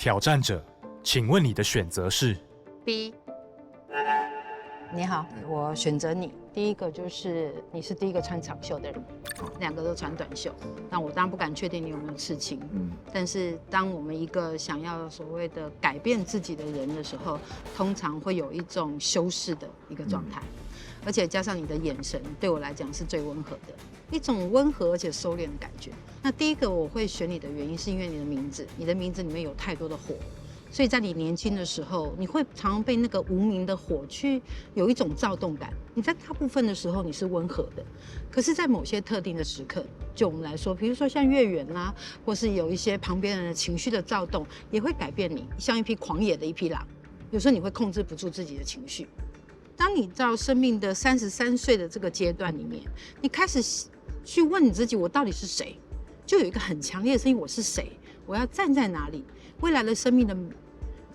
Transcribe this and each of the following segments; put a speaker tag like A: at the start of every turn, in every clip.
A: 挑战者，请问你的选择是
B: B。你好，我选择你。第一个就是你是第一个穿长袖的人，两个都穿短袖。那我当然不敢确定你有没有刺青，但是当我们一个想要所谓的改变自己的人的时候，通常会有一种修饰的一个状态，而且加上你的眼神，对我来讲是最温和的，一种温和而且收敛的感觉。那第一个我会选你的原因，是因为你的名字，你的名字里面有太多的火。所以在你年轻的时候，你会常常被那个无名的火去有一种躁动感。你在大部分的时候你是温和的，可是，在某些特定的时刻，就我们来说，比如说像月圆啦，或是有一些旁边人的情绪的躁动，也会改变你，像一匹狂野的一匹狼。有时候你会控制不住自己的情绪。当你到生命的33岁的这个阶段里面，你开始去问你自己：我到底是谁？就有一个很强烈的声音：我是谁？我要站在哪里？未来的生命的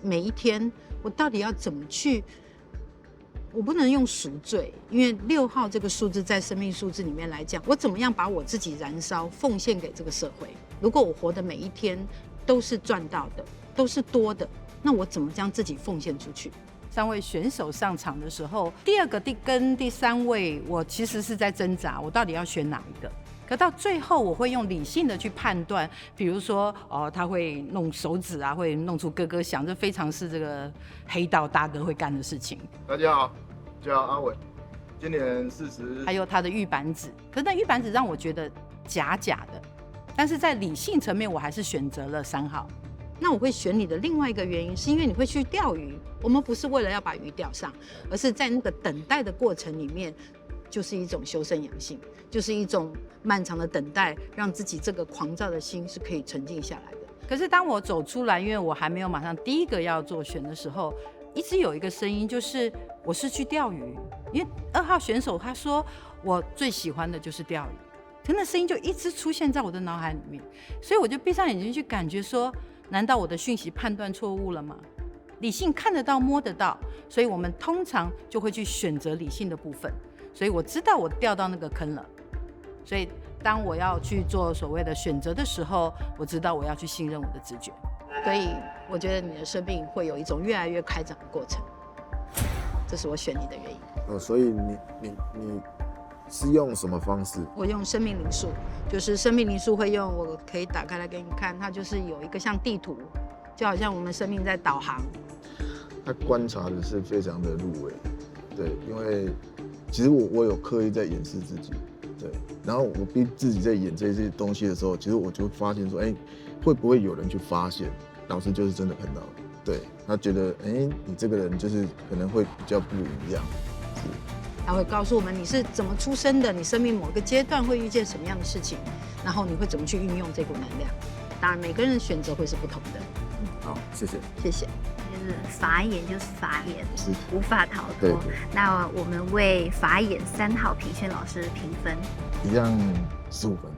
B: 每一天，我到底要怎么去？我不能用赎罪，因为6号这个数字在生命数字里面来讲，我怎么样把我自己燃烧，奉献给这个社会？如果我活的每一天都是赚到的，都是多的，那我怎么将自己奉献出去？3位选手上场的时候，第2个跟第3位，我其实是在挣扎，我到底要选哪一个？可到最后，我会用理性的去判断，比如说，他会弄手指啊，会弄出咯咯响，这非常是这个黑道大哥会干的事情。
C: 大家好，叫阿伟，今年40。
B: 还有他的玉板纸，可是那玉板纸让我觉得假假的，但是在理性层面，我还是选择了3号。那我会选你的另外一个原因，是因为你会去钓鱼。我们不是为了要把鱼钓上，而是在那个等待的过程里面，就是一种修身养性，就是一种漫长的等待，让自己这个狂躁的心是可以沉静下来的。可是当我走出来，因为我还没有马上第一个要做选的时候，一直有一个声音，就是我是去钓鱼。因为2号选手他说我最喜欢的就是钓鱼，可那声音就一直出现在我的脑海里面，所以我就闭上眼睛去感觉说，难道我的讯息判断错误了吗？理性看得到摸得到，所以我们通常就会去选择理性的部分。所以我知道我掉到那个坑了，所以当我要去做所谓的选择的时候，我知道我要去信任我的直觉。所以我觉得你的生命会有一种越来越开展的过程，这是我选你的原因。
C: 所以你是用什么方式？
B: 我用生命灵数，就是生命灵数会用，我可以打开来给你看，它就是有一个像地图，就好像我们生命在导航。
C: 他观察的是非常的入微，对，因为其实我有刻意在掩饰自己，对，然后我逼自己在演这些东西的时候，其实我就发现说，会不会有人去发现？老师就是真的看到了，对，他觉得，你这个人就是可能会比较不一样，是。
B: 他会告诉我们你是怎么出生的，你生命某个阶段会遇见什么样的事情，然后你会怎么去运用这股能量。当然，每个人的选择会是不同的。
C: 好，谢谢，
B: 谢谢。
D: 就是法眼就是法眼，
C: 是
D: 无法逃脱。
C: 对。
D: 那我们为法眼3号品轩老师评分，
C: 一样15分。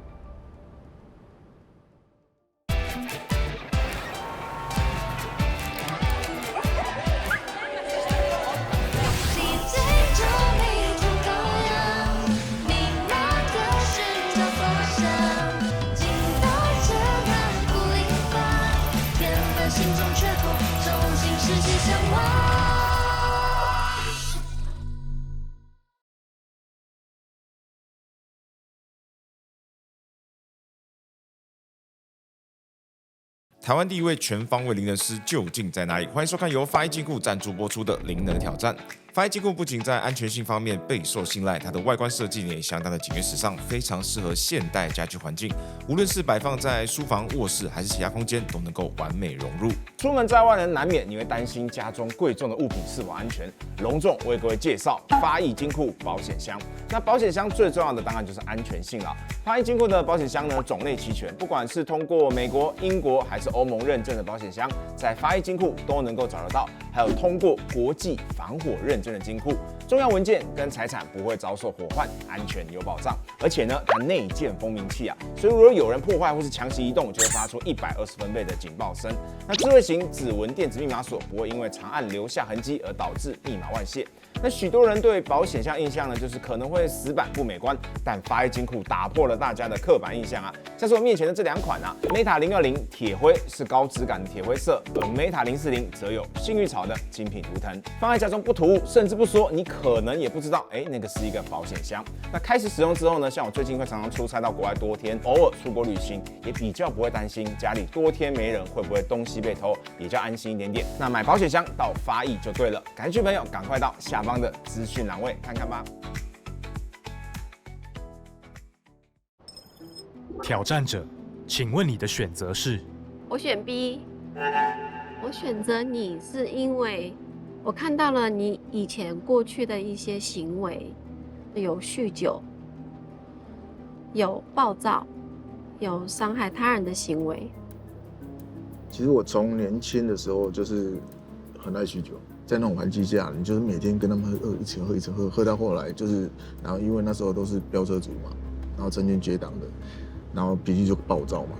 E: 台湾第一位全方位灵能师究竟在哪里？欢迎收看由法医金库赞助播出的《灵能挑战》。法医金库不仅在安全性方面备受信赖，它的外观设计也相当的简约时尚，非常适合现代家居环境。无论是摆放在书房、卧室还是其他空间，都能够完美融入。出门在外呢，难免你会担心家中贵重的物品是否安全。隆重为各位介绍法医金库保险箱。那保险箱最重要的当然就是安全性了。法医金库的保险箱呢，种类齐全，不管是通过美国、英国还是欧盟认证的保险箱，在法医金库都能够找得到。还有通过国际防火认证的金库，重要文件跟财产不会遭受火患，安全有保障。而且呢，它内建蜂鸣器啊，所以如果有人破坏或是强行移动，就会发出120分贝的警报声。那智慧型指纹电子密码锁不会因为长按留下痕迹而导致密码外泄。
F: 那许多人对保险箱印象呢，就是可能会死板不美观，但发艺金库打破了大家的刻板印象啊。像是我面前的这2款啊，Meta 020铁灰是高质感的铁灰色，而 Meta 040则有幸运草的精品图腾。放在家中不涂，甚至不说，你可能也不知道，那个是一个保险箱。那开始使用之后呢，像我最近会常常出差到国外多天，偶尔出国旅行，也比较不会担心家里多天没人会不会东西被偷，比较安心一点点。那买保险箱到发艺就对了，感兴趣朋友赶快到下方的资讯栏位看看吧。
A: 挑战者，请问你的选择是？
G: 我选 B。我选择你是因为我看到了你以前过去的一些行为，有酗酒，有暴躁，有伤害他人的行为。
C: 其实我从年轻的时候就是很爱酗酒，在那种环境下，你就是每天跟他们一起喝，一起喝，喝到后来就是，然后因为那时候都是飙车族嘛，然后成群结党的，然后脾气就暴躁嘛，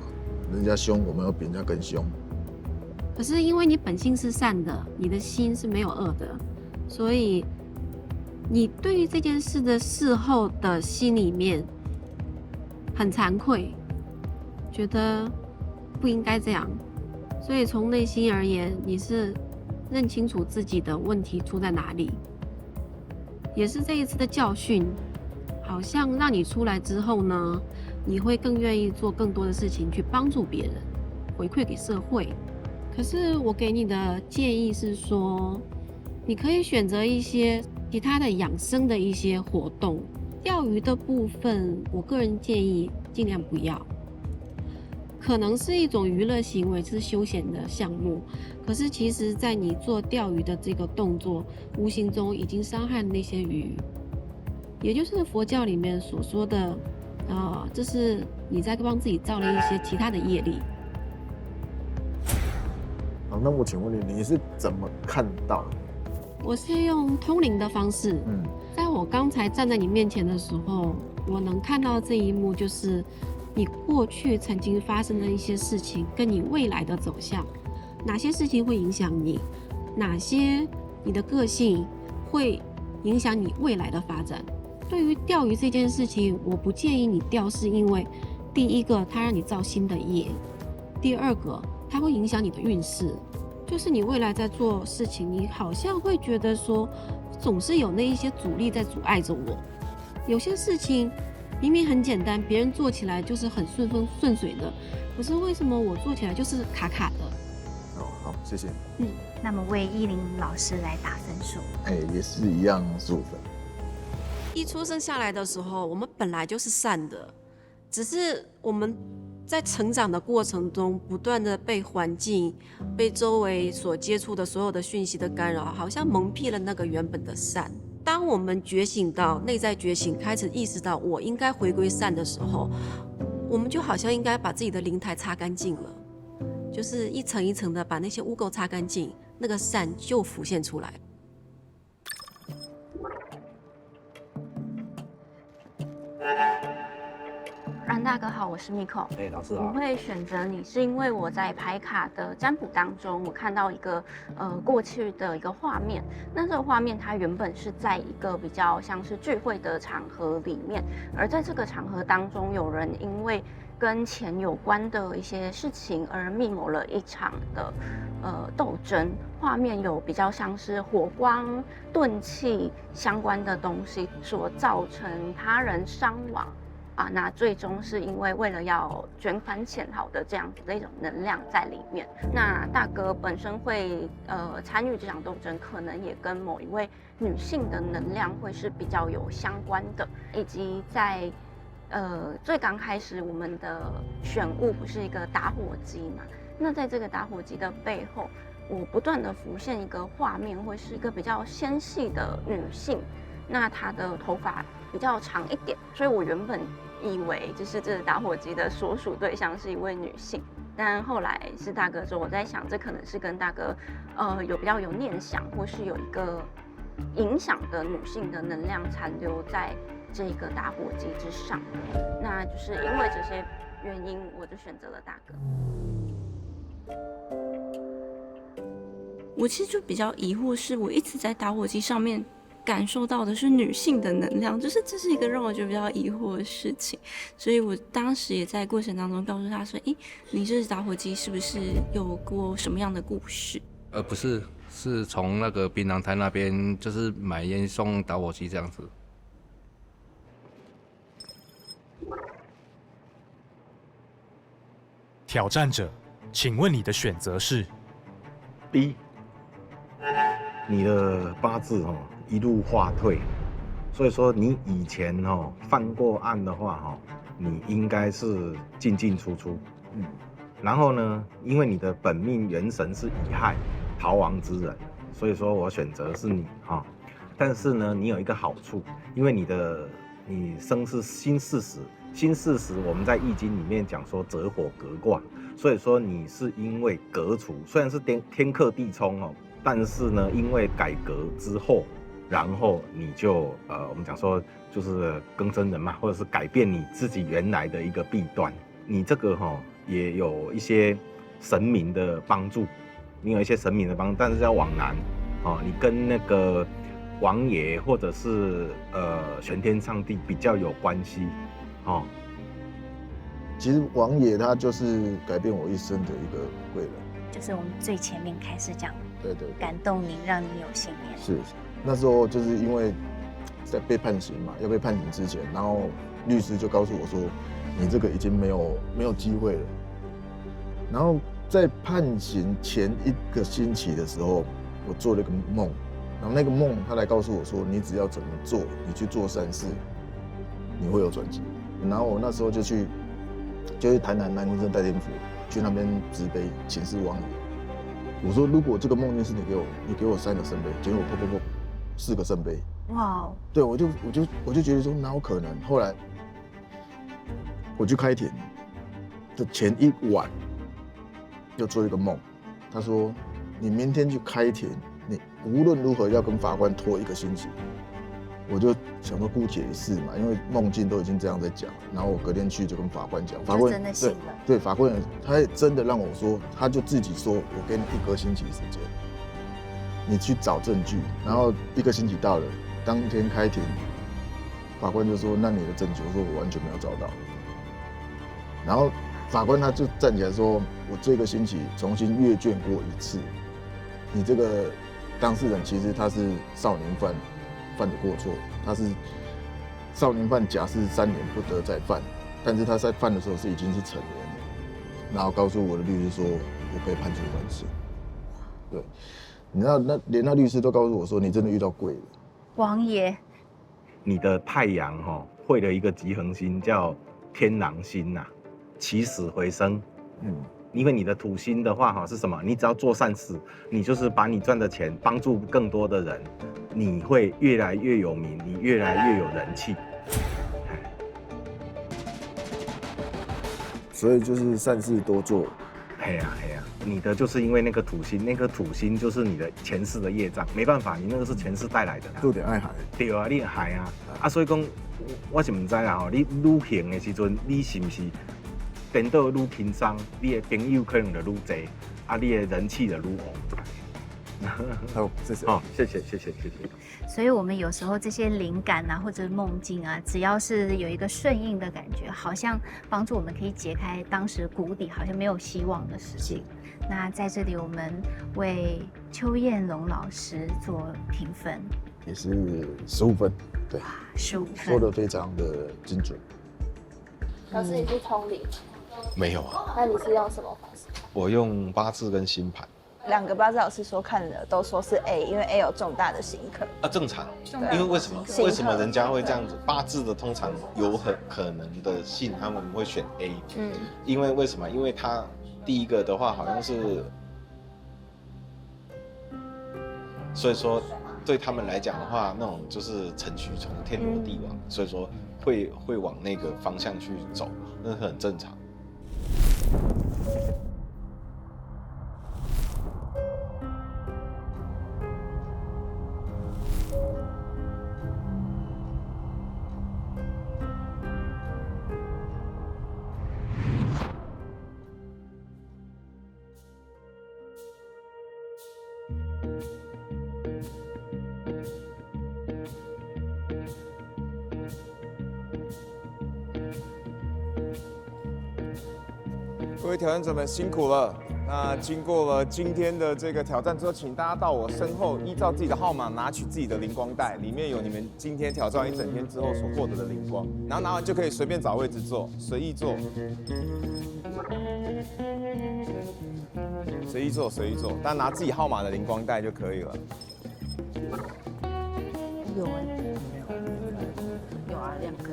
C: 人家凶我们要比人家更凶。
G: 可是因为你本性是善的，你的心是没有恶的，所以你对于这件事的事后的心里面很惭愧，觉得不应该这样，所以从内心而言，你是认清楚自己的问题出在哪里，也是这一次的教训，好像让你出来之后呢，你会更愿意做更多的事情去帮助别人，回馈给社会。可是我给你的建议是说，你可以选择一些其他的养生的一些活动。钓鱼的部分，我个人建议尽量不要。可能是一种娱乐行为，是休闲的项目，可是其实在你做钓鱼的这个动作，无形中已经伤害了那些鱼，也就是佛教里面所说的，这是你在帮自己造了一些其他的业力。
C: 好，那我请问你是怎么看到的？
G: 我是用通灵的方式，在我刚才站在你面前的时候，我能看到这一幕，就是你过去曾经发生的一些事情，跟你未来的走向，哪些事情会影响你，哪些你的个性会影响你未来的发展。对于钓鱼这件事情，我不建议你钓，是因为第一个，它让你造新的业；第二个，它会影响你的运势。就是你未来在做事情，你好像会觉得说，总是有那一些阻力在阻碍着我。有些事情明明很简单，别人做起来就是很顺风顺水的，可是为什么我做起来就是卡卡的？
C: 好，谢谢。
D: 那么为依林老师来打分数。
C: 也是一样15分。
G: 一出生下来的时候，我们本来就是善的，只是我们在成长的过程中，不断的被环境、被周围所接触的所有的讯息的干扰，好像蒙蔽了那个原本的善。当我们觉醒到内在觉醒，开始意识到我应该回归善的时候，我们就好像应该把自己的灵台擦干净了，就是一层一层的把那些污垢擦干净，那个善就浮现出来。
H: 阮大哥好，我是 Miko。
F: 老师
H: 我会选择你，是因为我在牌卡的占卜当中，我看到一个过去的一个画面。那这个画面它原本是在一个比较像是聚会的场合里面，而在这个场合当中，有人因为跟钱有关的一些事情而密谋了一场的斗争。画面有比较像是火光、钝器相关的东西所造成他人伤亡。那最终是因为了要卷款潜逃的这样子的一种能量在里面。那大哥本身会参与这场斗争，可能也跟某一位女性的能量会是比较有相关的，以及在最刚开始我们的选物不是一个打火机嘛？那在这个打火机的背后，我不断的浮现一个画面，会是一个比较纤细的女性，那她的头发比较长一点，所以我原本以为就是这个打火机的所属对象是一位女性，但后来是大哥之后，我在想这可能是跟大哥有比较有念想，或是有一个影响的女性的能量残留在这个打火机之上。那就是因为这些原因，我就选择了大哥。
I: 我其实就比较疑惑，是我一直在打火机上面感受到的是女性的能量，就是这是一个让我觉得比较疑惑的事情。所以我当时也在过程当中告诉他说：“你是打火机是不是有过什么样的故事？”
J: 不是，是从那个槟榔摊那边，就是买烟送打火机这样子。
A: 挑战者，请问你的选择是
K: B， 你的八字一路化退，所以说你以前犯过案的话你应该是进进出出，然后呢，因为你的本命元神是乙亥，逃亡之人，所以说我选择是你但是呢，你有一个好处，因为你生是辛巳时。辛巳时，我们在易经里面讲说择火革卦，所以说你是因为革除，虽然是天克地冲但是呢，因为改革之后，然后你就我们讲说就是更生人嘛，或者是改变你自己原来的一个弊端。你这个也有一些神明的帮助，你有一些神明的帮助，但是要往南你跟那个王爷或者是玄天上帝比较有关系。
C: 其实王爷他就是改变我一生的一个贵人，
D: 就是我们最前面开始讲，
C: 对，
D: 感动您，让你有信念。
C: 是，那时候就是因为在被判刑嘛，要被判刑之前，然后律师就告诉我说，你这个已经没有机会了。然后在判刑前1个星期的时候，我做了一个梦，然后那个梦他来告诉我说，你只要怎么做，你去做善事，你会有转机。然后我那时候就去台南南京镇代天府去那边执杯请示王爷。我说如果这个梦境是你给我3个圣杯，结果我4个圣杯。哇！对，我就觉得说哪有可能？后来我去开庭的前1晚，又做一个梦，他说你明天去开庭，你无论如何要跟法官拖1个星期。我就想说姑且一试嘛，因为梦境都已经这样在讲，然后我隔天去就跟法官讲，法官
D: 真的信了。
C: 对，法官他也真的让我说，他就自己说，我给你1个星期时间，你去找证据，然后1个星期到了，当天开庭，法官就说那你的证据，我说我完全没有找到，然后法官他就站起来说，我这个星期重新阅卷过1次，你这个当事人其实他是少年犯的过错，他是少年犯，假释3年不得再犯，但是他在犯的时候已经是成年了，然后告诉我的律师说，我可以判处缓刑。对，你知道连那律师都告诉我说，你真的遇到贵人。
D: 王爷，
K: 你的太阳会了一个极恒星叫天狼星起死回生。因为你的土星的话是什么？你只要做善事，你就是把你赚的钱帮助更多的人，你会越来越有名，你越来越有人气。
C: 所以就是善事多做。
K: 你的就是因为那个土星就是你的前世的业障，没办法，你那个是前世带来的。
C: 做点爱海。
K: 对啊，你海所以讲，我是唔知啦你愈行的时阵，你是不是？等到愈轻松，你的朋友可能就愈多，你的人气就愈旺。
C: 好，谢谢。谢谢。
D: 所以我们有时候这些灵感或者梦境只要是有一个顺应的感觉，好像帮助我们可以解开当时谷底好像没有希望的事情。那在这里，我们为邱彦龙老师做评分，
C: 也是15分，对
D: ，15分，
C: 说得非常的精准。
L: 老师，你是通灵？
M: 没有啊。
L: 那你是用什么方式？
M: 我用八字跟星盘。
L: 2个八字老师说看的都说是 A， 因为 A 有重大的刑克。
M: 正常。因为为什么？为什么人家会这样子？八字的通常有很可能的姓，他们会选 A。因为为什么？因为他第一个的话好像是，所以说对他们来讲的话，那种就是程序从天罗地网，所以说会往那个方向去走，那是很正常。
F: 各位挑战者们辛苦了。那经过了今天的这个挑战之后，请大家到我身后，依照自己的号码拿取自己的灵光袋，里面有你们今天挑战一整天之后所获得的灵光，然后拿完就可以随便找位置坐，随意坐。随意坐，随意坐，但拿自己号码的灵光袋就可以了。
B: 有啊，2个。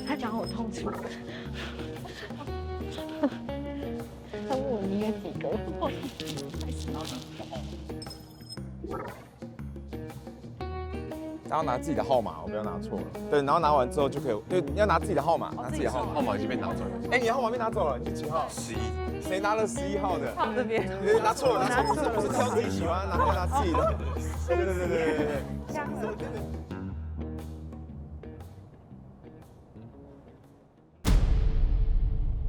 B: 他讲我痛处，他问我你有几个，我太死了。
F: 然后拿自己的号码，我不要拿错了。对，然后拿完之后就可以，对，你要拿自己的号码，拿自己的号码。
J: 号码已经被拿走了。
F: 哎，你的号码被拿走了，你是几号
J: ？11。
F: 谁拿了11号的？
L: 放这边。
F: 拿错了，拿错，不是挑自己喜欢，拿自己的。对。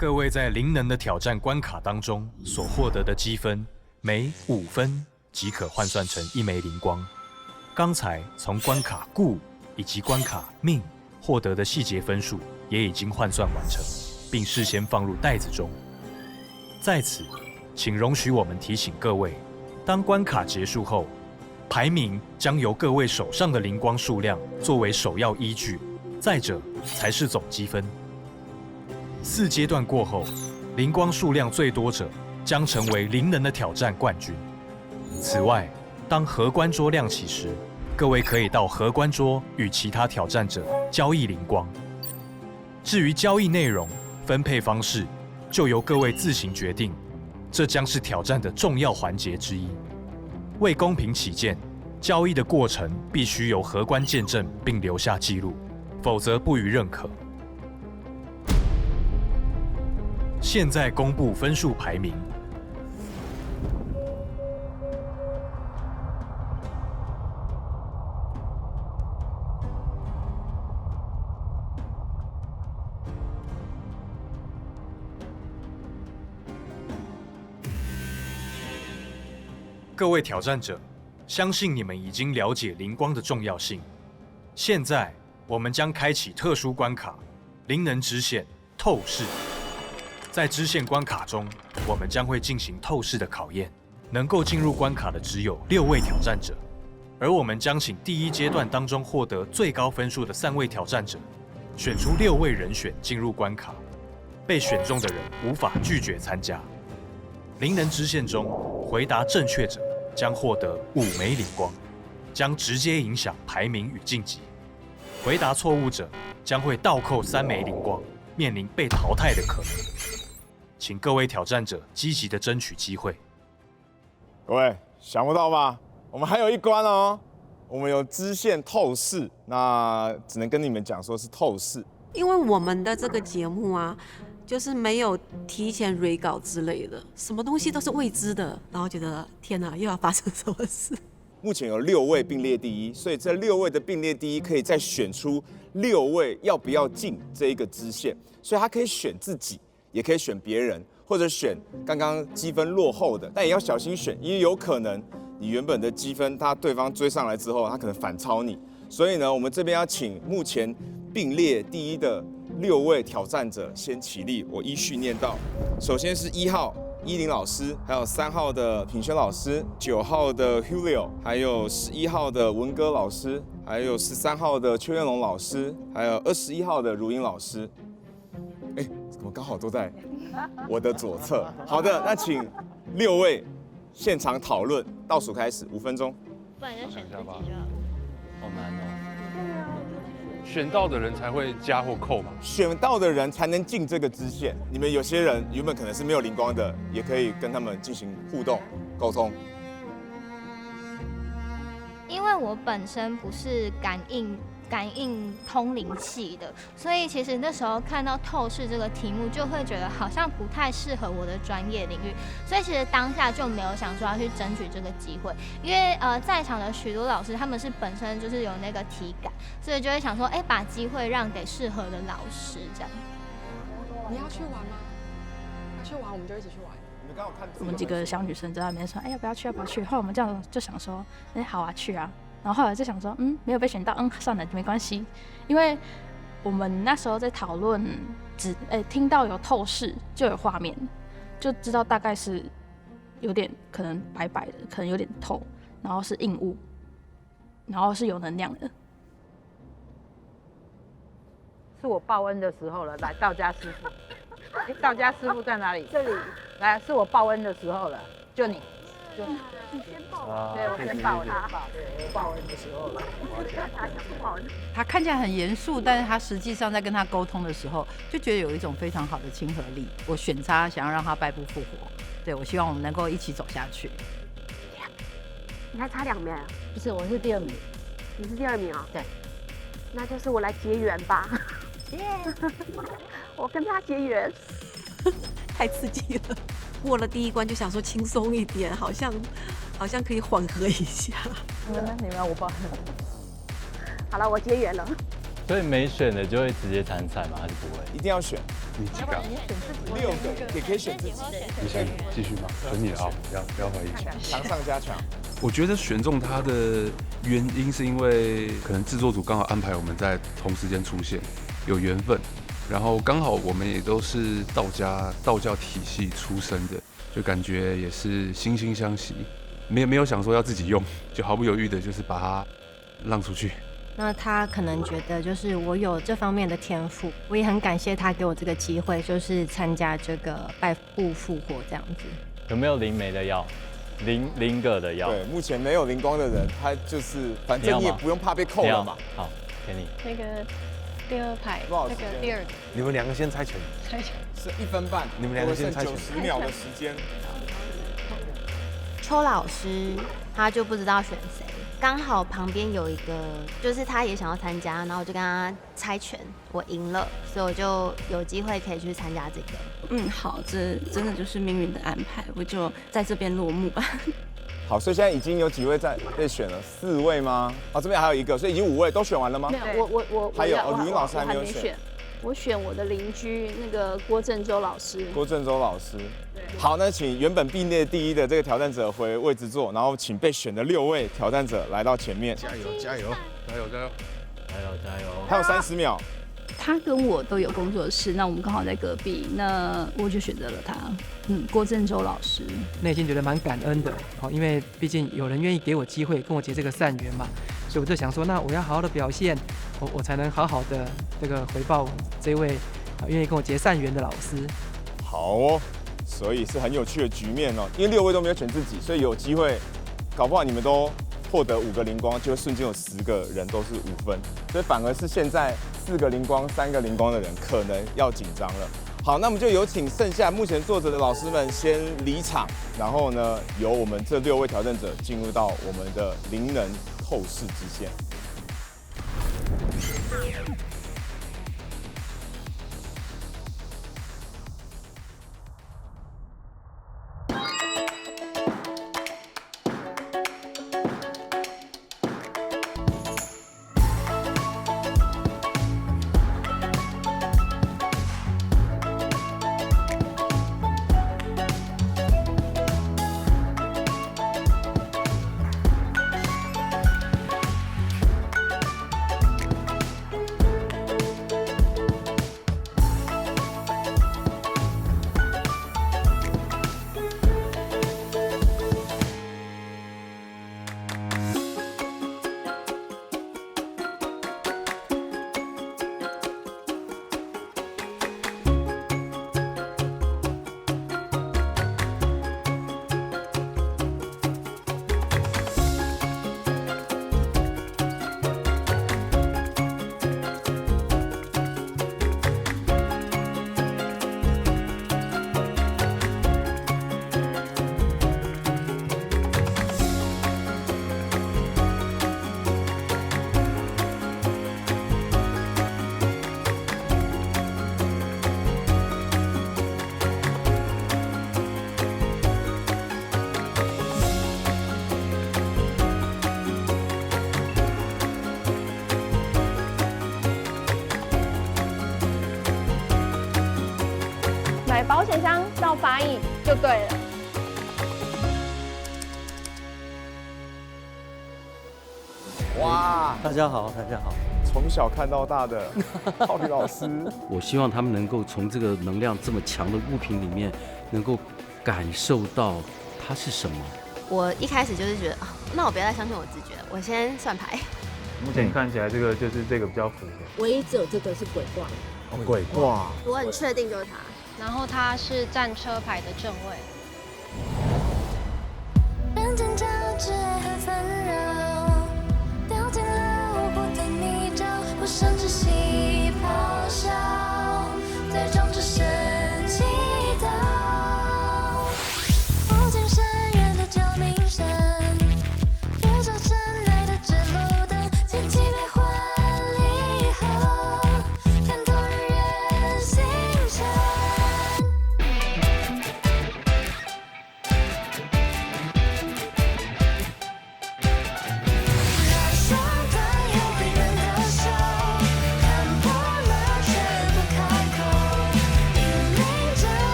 A: 各位在灵能的挑战关卡当中所获得的积分，每5分即可换算成1枚灵光。刚才从关卡故以及关卡命获得的细节分数也已经换算完成，并事先放入袋子中。在此，请容许我们提醒各位，当关卡结束后，排名将由各位手上的灵光数量作为首要依据，再者才是总积分。4阶段过后，灵光数量最多者将成为灵能的挑战冠军。此外，当荷官桌亮起时，各位可以到荷官桌与其他挑战者交易灵光。至于交易内容、分配方式，就由各位自行决定，这将是挑战的重要环节之一。为公平起见，交易的过程必须由荷官见证并留下记录，否则不予认可。现在公布分数排名。各位挑战者，相信你们已经了解灵光的重要性。现在，我们将开启特殊关卡——灵能支线透视。在支线关卡中，我们将会进行透视的考验，能够进入关卡的只有6位挑战者，而我们将请第1阶段当中获得最高分数的3位挑战者，选出6位人选进入关卡，被选中的人无法拒绝参加。灵能支线中，回答正确者将获得5枚灵光，将直接影响排名与晋级。回答错误者将会倒扣3枚灵光，面临被淘汰的可能。请各位挑战者积极的争取机会。
F: 各位想不到吧？我们还有一关哦，我们有支线透视，那只能跟你们讲说是透视，
G: 因为我们的这个节目啊，就是没有提前蕊稿之类的，什么东西都是未知的，然后觉得天哪，又要发生什么事？
F: 目前有6位并列第1，所以这6位的并列第1可以再选出6位要不要进这一个支线，所以他可以选自己，也可以选别人，或者选刚刚积分落后的，但也要小心选，因为有可能你原本的积分，对方追上来之后，他可能反超你。所以呢，我们这边要请目前并列第1的6位挑战者先起立，我依序念到。首先是1号依林老师，还有3号的品轩老师，9号的 Julio， 还有11号的文哥老师，还有13号的邱彦龙老师，还有21号的如英老师。哎，怎么刚好都在我的左侧？好的，那请6位现场讨论，倒数开始，5分钟。
H: 不然就选自己就好。
J: 好难哦。选到的人才会加或扣嘛？
F: 选到的人才能进这个支线。你们有些人原本可能是没有灵光的，也可以跟他们进行互动沟通。
N: 因为我本身不是感应通灵系的，所以其实那时候看到透视这个题目，就会觉得好像不太适合我的专业领域，所以其实当下就没有想说要去争取这个机会。因为在场的许多老师他们是本身就是有那个体感，所以就会想说，把机会让给适合的老师这样。
O: 你要去玩吗？要去玩，我们就一起去玩。
P: 我们几个小女生在那边说，要不要去，要不要去？后来我们这样就想说，好啊，去啊。然后后来就想说，没有被选到，算了，没关系，因为我们那时候在讨论，听到有透视就有画面，就知道大概是有点可能白白的，可能有点透，然后是硬物，然后是有能量的。
B: 是我报恩的时候了，来，道家师傅。道家师傅在哪里？
L: 这里。
B: 来，是我报恩的时候了，就你。
L: 你先报
B: 我，对，我先报他，对，我报恩的时候了。
Q: 他看起来很严肃，但是他实际上在跟他沟通的时候，就觉得有一种非常好的亲和力。我选他，想要让他败不复活。对，我希望我们能够一起走下去。
R: 你还差2名啊？
B: 不是，我是第2名。
R: 你是第2名啊？
B: 对。
R: 那就是我来结缘吧。耶！我跟他结缘。
G: 太刺激了。过了第1关就想说轻松一点，好像可以缓和一下。
B: 你们呢？你们我报。
R: 好了，我结缘了。
S: 所以没选的就会直接参赛吗？还是不会？
F: 一定要选。
S: 你几个
F: ？6个，也可以选自己。
S: 你先继续吧，等你啊，不要怀疑。
F: 强上加强。
T: 我觉得选中他的原因是因为可能制作组刚好安排我们在同时间出现，有缘分。然后刚好我们也都是道教体系出身的，就感觉也是惺惺相惜，没有想说要自己用，就毫不犹豫的就是把它让出去。
U: 那他可能觉得就是我有这方面的天赋，我也很感谢他给我这个机会，就是参加这个败不复活这样子。
S: 有没有灵媒的药？灵个的药？
F: 对，目前没有灵光的人，他就是反正你也不用怕被扣了嘛。
S: 好，给你。
G: 那个第2排，那个第2个。
M: 你们2个先猜拳。
G: 猜拳。
F: 是1分半。
M: 你们2个先猜拳。
F: 90秒的时间。
U: 邱老师他就不知道选谁，刚好旁边有一个，就是他也想要参加，然后我就跟他猜拳，我赢了，所以我就有机会可以去参加这个。
I: 好，这真的就是命运的安排，我就在这边落幕吧。
F: 好，所以现在已经有几位在被选了，4位吗？哦，这边还有1个，所以已经5位都选完了吗？
R: 没有，我
F: 还有吕云老师还没有选。
R: 我选我的邻居那个郭正洲老师。
F: 郭正洲老师。好，那请原本并列第1的这个挑战者回位置坐，然后请被选的6位挑战者来到前面。
M: 加油！加油！
S: 加油！加油！加油！加油！
F: 还有30秒。
P: 他跟我都有工作室，那我们刚好在隔壁，那我就选择了他。郭正洲老师，
V: 内心觉得蛮感恩的，因为毕竟有人愿意给我机会跟我结这个善缘嘛，所以我就想说，那我要好好的表现，我才能好好的这个回报这位愿意跟我结善缘的老师。
F: 好哦，所以是很有趣的局面哦，因为6位都没有选自己，所以有机会，搞不好你们都获得5个灵光，就会瞬间有10个人都是5分，所以反而是现在4个灵光、3个灵光的人可能要紧张了。好，那我们就有请剩下目前坐着的老师们先离场，然后呢，由我们这6位挑战者进入到我们的灵能透视之线。
R: 买保险箱到8亿就对了。
F: 哇！
W: 大家好，大家好。
F: 从小看到大的浩平老师。
E: 我希望他们能够从这个能量这么强的物品里面，能够感受到它是什么。
U: 我一开始就是觉得啊，那我不要再相信我直觉了，我先算牌。
K: 目前看起来这个就是这个比较符合。
W: 唯一只有这个是鬼卦。
F: 鬼卦。
U: 我很确定就是它。
N: 然后它是战车牌的正位。
X: 人间交织，爱恨纷扰。